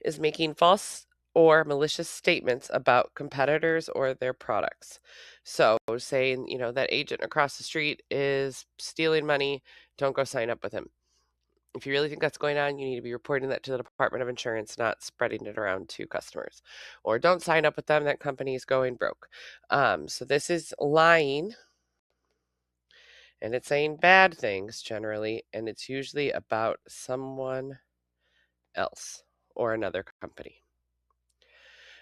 is making false or malicious statements about competitors or their products. So saying, that agent across the street is stealing money, don't go sign up with him. If you really think that's going on, you need to be reporting that to the Department of Insurance, not spreading it around to customers. Or don't sign up with them, that company is going broke. So this is lying, and it's saying bad things generally, and it's usually about someone else or another company.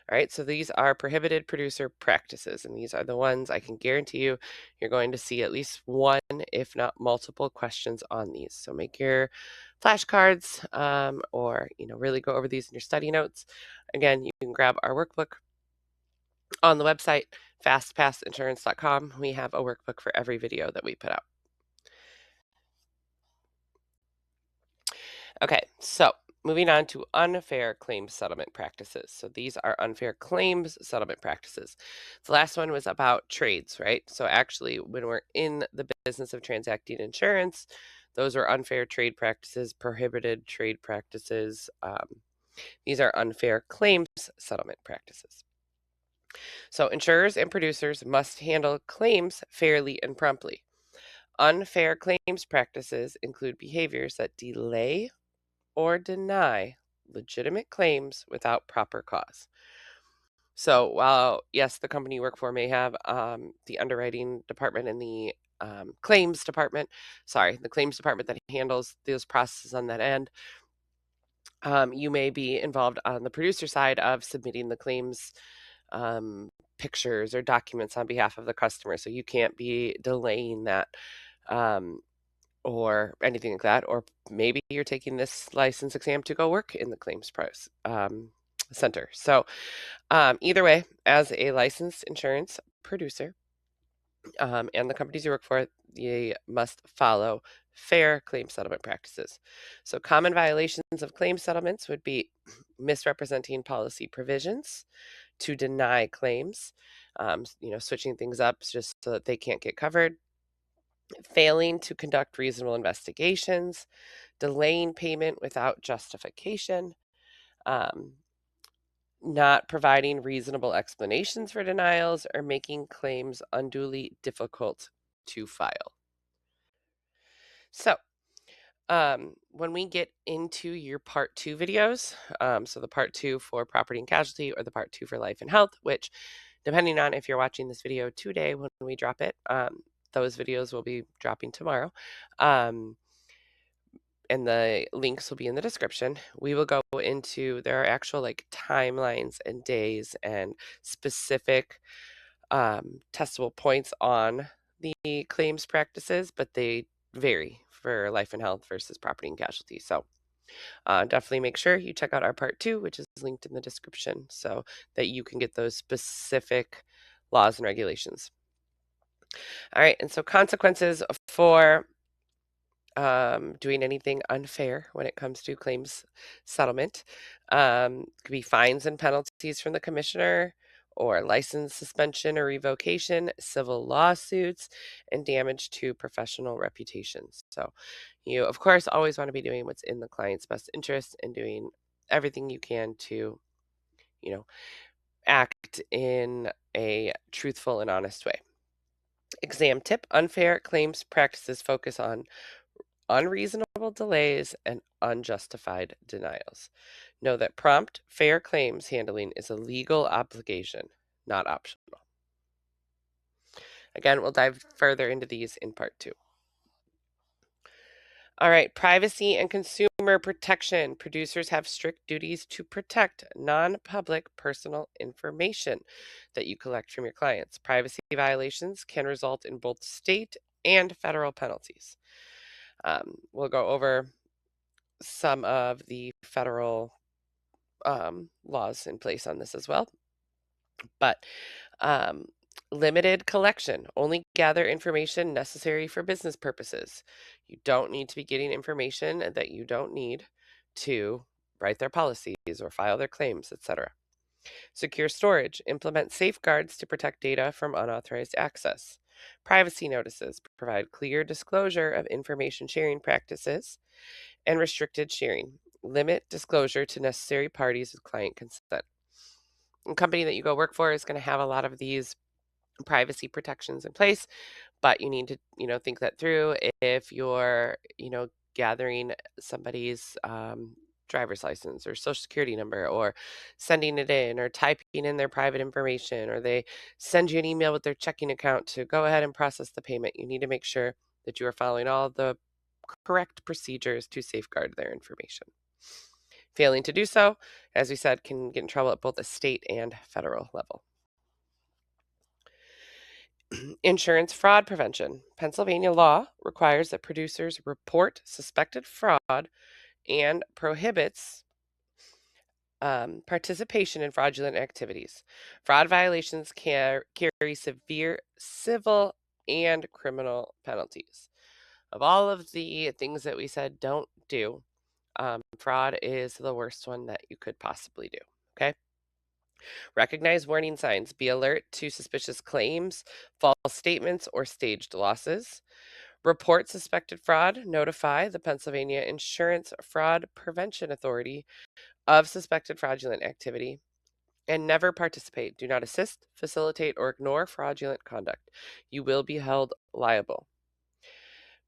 All right, so these are prohibited producer practices, and these are the ones I can guarantee you're going to see at least one, if not multiple, questions on these. So make your flashcards, or really go over these in your study notes. Again, you can grab our workbook on the website fastpassinsurance.com. We have a workbook for every video that we put out. Okay, so moving on to unfair claims settlement practices. So these are unfair claims settlement practices. The last one was about trades, right? So actually, when we're in the business of transacting insurance, those are unfair trade practices, prohibited trade practices. These are unfair claims settlement practices. So insurers and producers must handle claims fairly and promptly. Unfair claims practices include behaviors that delay or deny legitimate claims without proper cause. So while, yes, the company you work for may have the underwriting department and the claims department, the claims department that handles those processes on that end, you may be involved on the producer side of submitting the claims pictures or documents on behalf of the customer. So you can't be delaying that. Or anything like that, or maybe you're taking this license exam to go work in the claims price center. So either way, as a licensed insurance producer and the companies you work for, they must follow fair claim settlement practices. So common violations of claim settlements would be misrepresenting policy provisions to deny claims, switching things up just so that they can't get covered, failing to conduct reasonable investigations, delaying payment without justification, um, not providing reasonable explanations for denials, or making claims unduly difficult to file. So, when we get into your part 2 videos, so the part 2 for property and casualty or the part 2 for life and health, which depending on if you're watching this video today when we drop it, those videos will be dropping tomorrow. And the links will be in the description. We will go into, there are actual timelines and days and specific testable points on the claims practices, but they vary for life and health versus property and casualty. So definitely make sure you check out our part 2, which is linked in the description, so that you can get those specific laws and regulations. All right, and so consequences for doing anything unfair when it comes to claims settlement. Could be fines and penalties from the commissioner, or license suspension or revocation, civil lawsuits, and damage to professional reputations. So you, of course, always want to be doing what's in the client's best interest and doing everything you can to, act in a truthful and honest way. Exam tip: unfair claims practices focus on unreasonable delays and unjustified denials. Know that prompt, fair claims handling is a legal obligation, not optional. Again, we'll dive further into these in part 2. All right, privacy and consumer protection. Producers have strict duties to protect non-public personal information that you collect from your clients. Privacy violations can result in both state and federal penalties. We'll go over some of the federal laws in place on this as well. But um, limited collection, only gather information necessary for business purposes. You don't need to be getting information that you don't need to write their policies or file their claims, etc. Secure storage, implement safeguards to protect data from unauthorized access. Privacy notices provide clear disclosure of information sharing practices and restricted sharing. limit disclosure to necessary parties with client consent. A company that you go work for is going to have a lot of these privacy protections in place, but you need to, think that through. If you're, gathering somebody's driver's license or social security number, or sending it in, or typing in their private information, or they send you an email with their checking account to go ahead and process the payment, you need to make sure that you are following all the correct procedures to safeguard their information. Failing to do so, as we said, can get in trouble at both the state and federal level. Insurance fraud prevention. Pennsylvania law requires that producers report suspected fraud and prohibits participation in fraudulent activities. Fraud violations carry severe civil and criminal penalties. Of all of the things that we said don't do, fraud is the worst one that you could possibly do. Okay. Recognize warning signs. Be alert to suspicious claims, false statements, or staged losses. Report suspected fraud. Notify the Pennsylvania Insurance Fraud Prevention Authority of suspected fraudulent activity. And never participate. Do not assist, facilitate, or ignore fraudulent conduct. You will be held liable.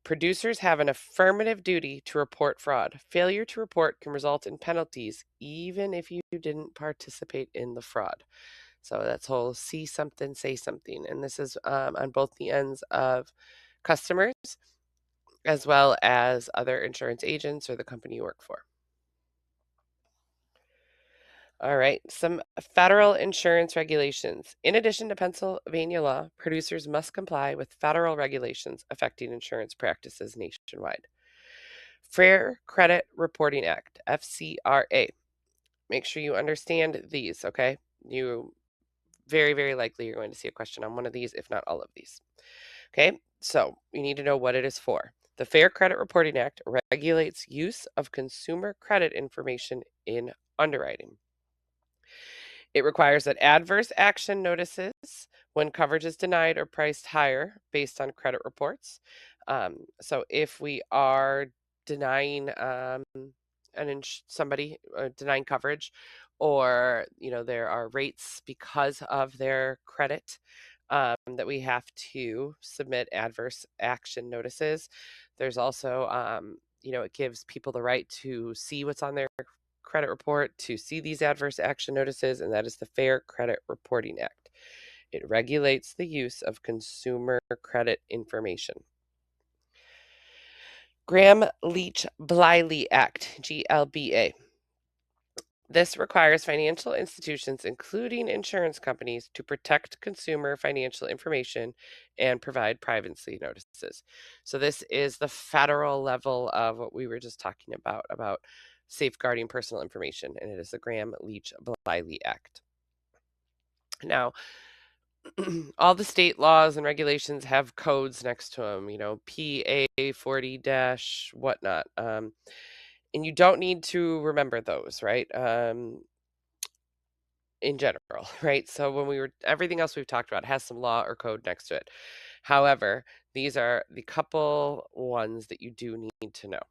Producers have an affirmative duty to report fraud. Failure to report can result in penalties, even if you didn't participate in the fraud. So that's whole see something, say something. And this is on both the ends of customers as well as other insurance agents or the company you work for. All right, some federal insurance regulations. In addition to Pennsylvania law, producers must comply with federal regulations affecting insurance practices nationwide. Fair Credit Reporting Act, FCRA. Make sure you understand these, okay? You very, very likely you're going to see a question on one of these, if not all of these. Okay, so you need to know what it is for. The Fair Credit Reporting Act regulates use of consumer credit information in underwriting. It requires that adverse action notices when coverage is denied or priced higher based on credit reports. So if we are denying somebody denying coverage, or there are rates because of their credit, that we have to submit adverse action notices. There's also it gives people the right to see what's on their credit report, to see these adverse action notices, and that is the Fair Credit Reporting Act. It regulates the use of consumer credit information. Graham-Leach-Bliley Act, GLBA. This requires financial institutions, including insurance companies, to protect consumer financial information and provide privacy notices. So this is the federal level of what we were just talking about safeguarding personal information, and it is the Graham-Leach-Bliley Act. Now, all the state laws and regulations have codes next to them, PA 40 dash whatnot. And you don't need to remember those, right? In general, right? So everything else we've talked about has some law or code next to it. However, these are the couple ones that you do need to know.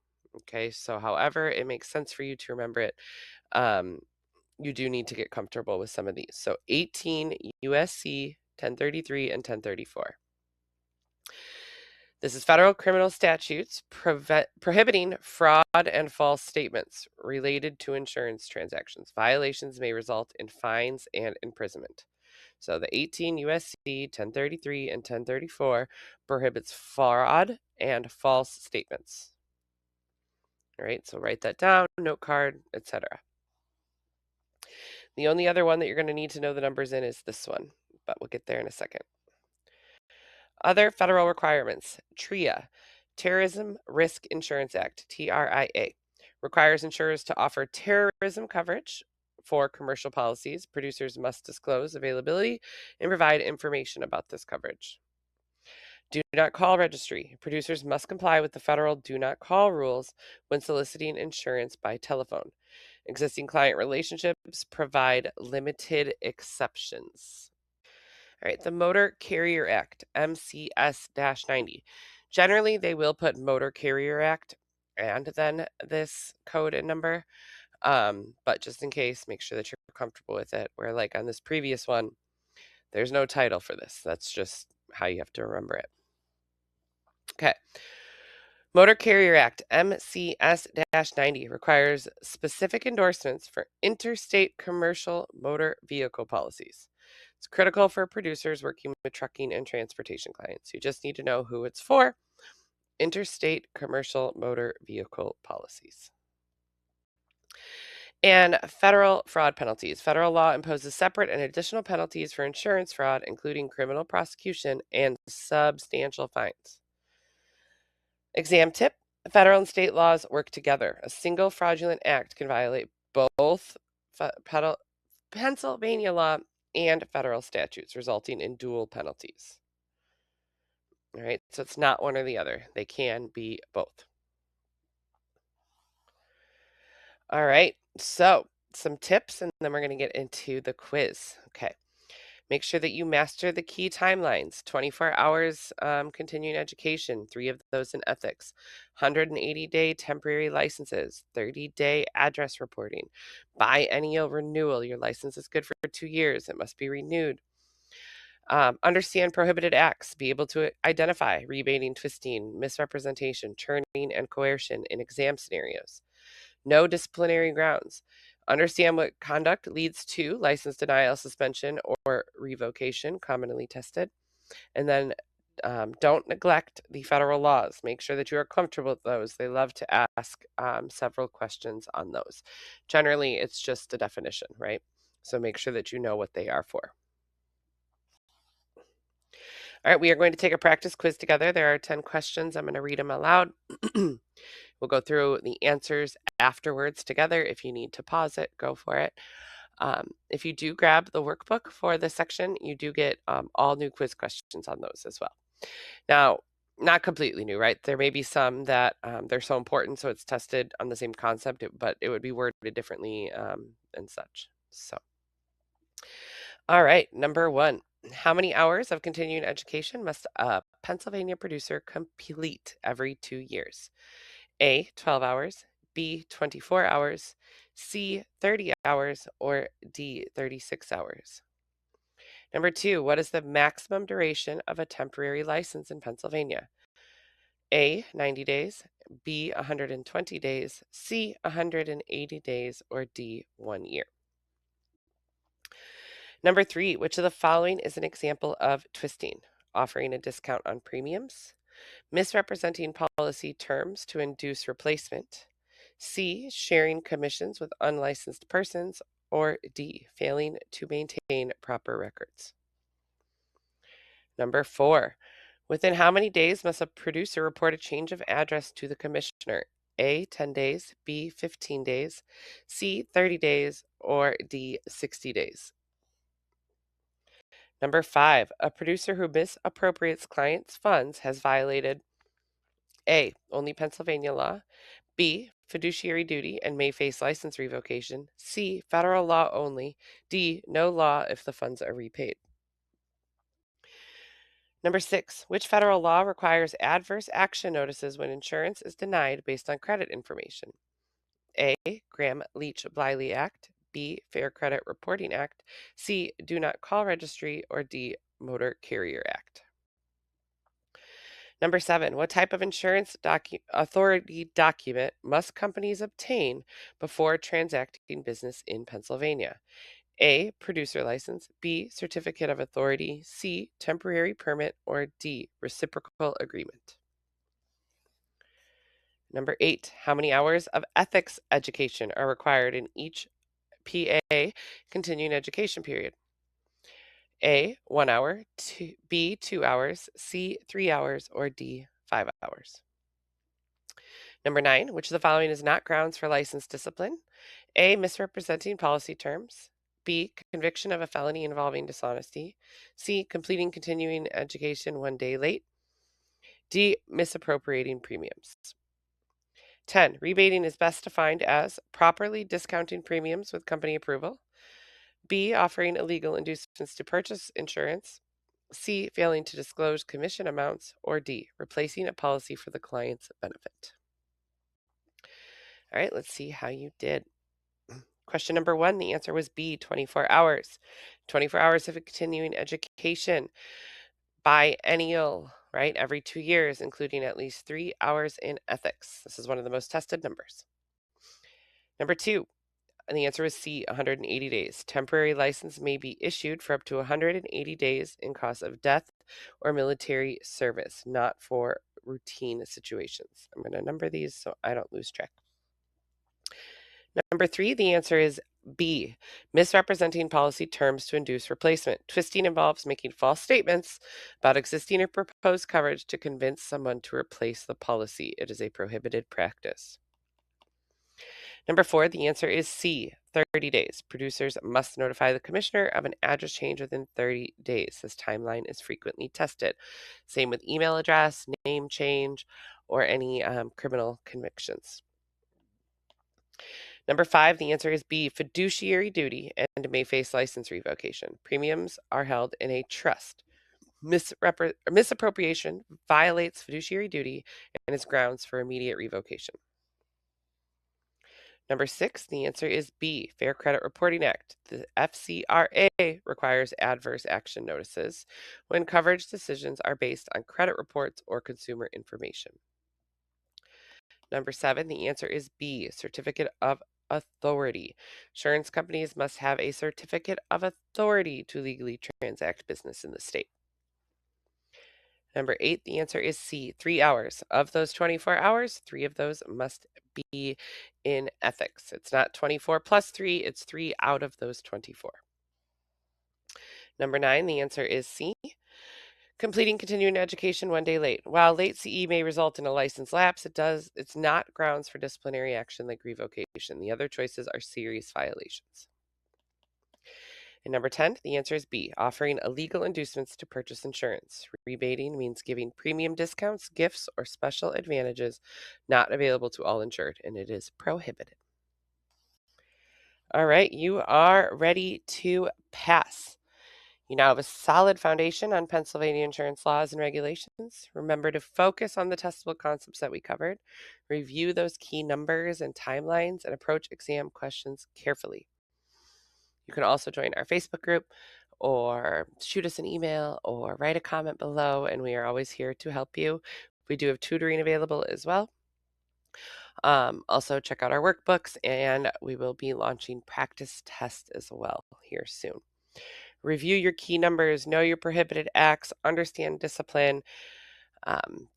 Okay, so however it makes sense for you to remember it, you do need to get comfortable with some of these. So 18 USC 1033 and 1034. This is federal criminal statutes prohibiting fraud and false statements related to insurance transactions. Violations may result in fines and imprisonment. So the 18 USC 1033 and 1034 prohibits fraud and false statements. All right, so write that down, note card, etc. The only other one that you're going to need to know the numbers in is this one, but we'll get there in a second. Other federal requirements. TRIA, Terrorism Risk Insurance Act, TRIA, requires insurers to offer terrorism coverage for commercial policies. Producers must disclose availability and provide information about this coverage. Do not call registry. Producers must comply with the federal do not call rules when soliciting insurance by telephone. Existing client relationships provide limited exceptions. All right, the Motor Carrier Act, MCS 90. Generally, they will put Motor Carrier Act and then this code and number. But just in case, make sure that you're comfortable with it. Where, like on this previous one, there's no title for this. That's just how you have to remember it. Okay. Motor Carrier Act MCS-90 requires specific endorsements for interstate commercial motor vehicle policies. It's critical for producers working with trucking and transportation clients. You just need to know who it's for. Interstate commercial motor vehicle policies. And federal fraud penalties. Federal law imposes separate and additional penalties for insurance fraud, including criminal prosecution and substantial fines. Exam tip: federal and state laws work together. A single fraudulent act can violate both Pennsylvania law and federal statutes, resulting in dual penalties. All right, so it's not one or the other, they can be both. All right, so some tips, and then we're going to get into the quiz. Okay. Make sure that you master the key timelines: 24 hours continuing education, 3 of those in ethics, 180-day temporary licenses, 30-day address reporting, biennial renewal. Your license is good for 2 years, it must be renewed. Understand prohibited acts, be able to identify rebating, twisting, misrepresentation, churning, and coercion in exam scenarios. No disciplinary grounds. Understand what conduct leads to license denial, suspension, or revocation, commonly tested. And then don't neglect the federal laws. Make sure that you are comfortable with those. They love to ask several questions on those. Generally, it's just a definition, right? So make sure that you know what they are for. All right, we are going to take a practice quiz together. There are 10 questions. I'm going to read them aloud. We'll go through the answers afterwards together. If you need to pause it, go for it. If you do grab the workbook for this section, you do get all new quiz questions on those as well. Now, not completely new, right? There may be some that they're so important, so it's tested on the same concept, but it would be worded differently and such. So, all right, number 1. How many hours of continuing education must a Pennsylvania producer complete every 2 years? A, 12 hours, B, 24 hours, C, 30 hours, or D, 36 hours. Number 2, what is the maximum duration of a temporary license in Pennsylvania? A, 90 days, B, 120 days, C, 180 days, or D, 1 year. Number 3, which of the following is an example of twisting? Offering a discount on premiums, misrepresenting policy terms to induce replacement, C, sharing commissions with unlicensed persons, or D, failing to maintain proper records. Number 4, within how many days must a producer report a change of address to the commissioner? A, 10 days, B, 15 days, C, 30 days, or D, 60 days. Number 5, a producer who misappropriates clients' funds has violated A, only Pennsylvania law, B, fiduciary duty and may face license revocation, C, federal law only, D, no law if the funds are repaid. Number 6, which federal law requires adverse action notices when insurance is denied based on credit information? A, Graham-Leach-Bliley Act, B, Fair Credit Reporting Act, C, Do Not Call Registry, or D, Motor Carrier Act. Number 7, what type of insurance authority document must companies obtain before transacting business in Pennsylvania? A, producer license, B, certificate of authority, C, temporary permit, or D, reciprocal agreement. Number 8, how many hours of ethics education are required in each PA continuing education period? A, 1 hour, B, 2 hours, C, 3 hours, or D, 5 hours. Number 9, which of the following is not grounds for license discipline? A, misrepresenting policy terms, B, conviction of a felony involving dishonesty, C, completing continuing education 1 day late, D, misappropriating premiums. 10, rebating is best defined as properly discounting premiums with company approval, B, offering illegal inducements to purchase insurance, C, failing to disclose commission amounts, or D, replacing a policy for the client's benefit. All right, let's see how you did. Question number 1, the answer was B, 24 hours. 24 hours of continuing education, biennial, right? Every 2 years, including at least 3 hours in ethics. This is one of the most tested numbers. Number 2, and the answer is C, 180 days. Temporary license may be issued for up to 180 days in case of death or military service, not for routine situations. I'm going to number these so I don't lose track. Number 3, the answer is B, misrepresenting policy terms to induce replacement. Twisting involves making false statements about existing or proposed coverage to convince someone to replace the policy. It is a prohibited practice. Number 4, the answer is C, 30 days. Producers must notify the commissioner of an address change within 30 days. This timeline is frequently tested. Same with email address, name change, or any criminal convictions. Number 5, the answer is B, fiduciary duty, and may face license revocation. Premiums are held in a trust. Misappropriation violates fiduciary duty and is grounds for immediate revocation. Number 6, the answer is B, Fair Credit Reporting Act. The FCRA requires adverse action notices when coverage decisions are based on credit reports or consumer information. Number 7, the answer is B, Certificate of Authority. Insurance companies must have a certificate of authority to legally transact business in the state. Number 8, the answer is C, 3 hours. Of those 24 hours, 3 of those must be in ethics. It's not 24 plus 3, it's 3 out of those 24. Number 9, the answer is C, completing continuing education 1 day late. While late CE may result in a license lapse, it's not grounds for disciplinary action like revocation. The other choices are serious violations. And number 10, the answer is B, offering illegal inducements to purchase insurance. Rebating means giving premium discounts, gifts, or special advantages not available to all insured, and it is prohibited. All right, you are ready to pass. You now have a solid foundation on Pennsylvania insurance laws and regulations. Remember to focus on the testable concepts that we covered, review those key numbers and timelines, and approach exam questions carefully. You can also join our Facebook group or shoot us an email or write a comment below, and we are always here to help you. We do have tutoring available as well. Also, check out our workbooks, and we will be launching practice tests as well here soon. Review your key numbers, know your prohibited acts, understand discipline.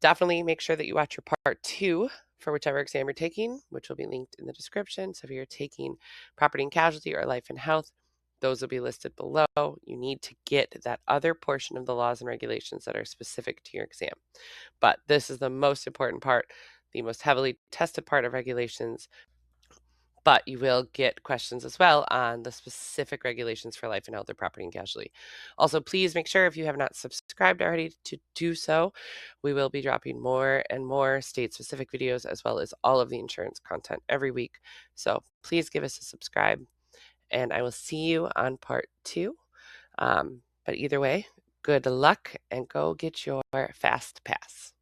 Definitely make sure that you watch your part 2 for whichever exam you're taking, which will be linked in the description. So if you're taking property and casualty or life and health, those will be listed below. You need to get that other portion of the laws and regulations that are specific to your exam. But this is the most important part, the most heavily tested part of regulations. But you will get questions as well on the specific regulations for life and health or property and casualty. Also, please make sure if you have not subscribed already to do so. We will be dropping more and more state-specific videos as well as all of the insurance content every week. So please give us a subscribe, and I will see you on part 2. But either way, good luck and go get your fast pass.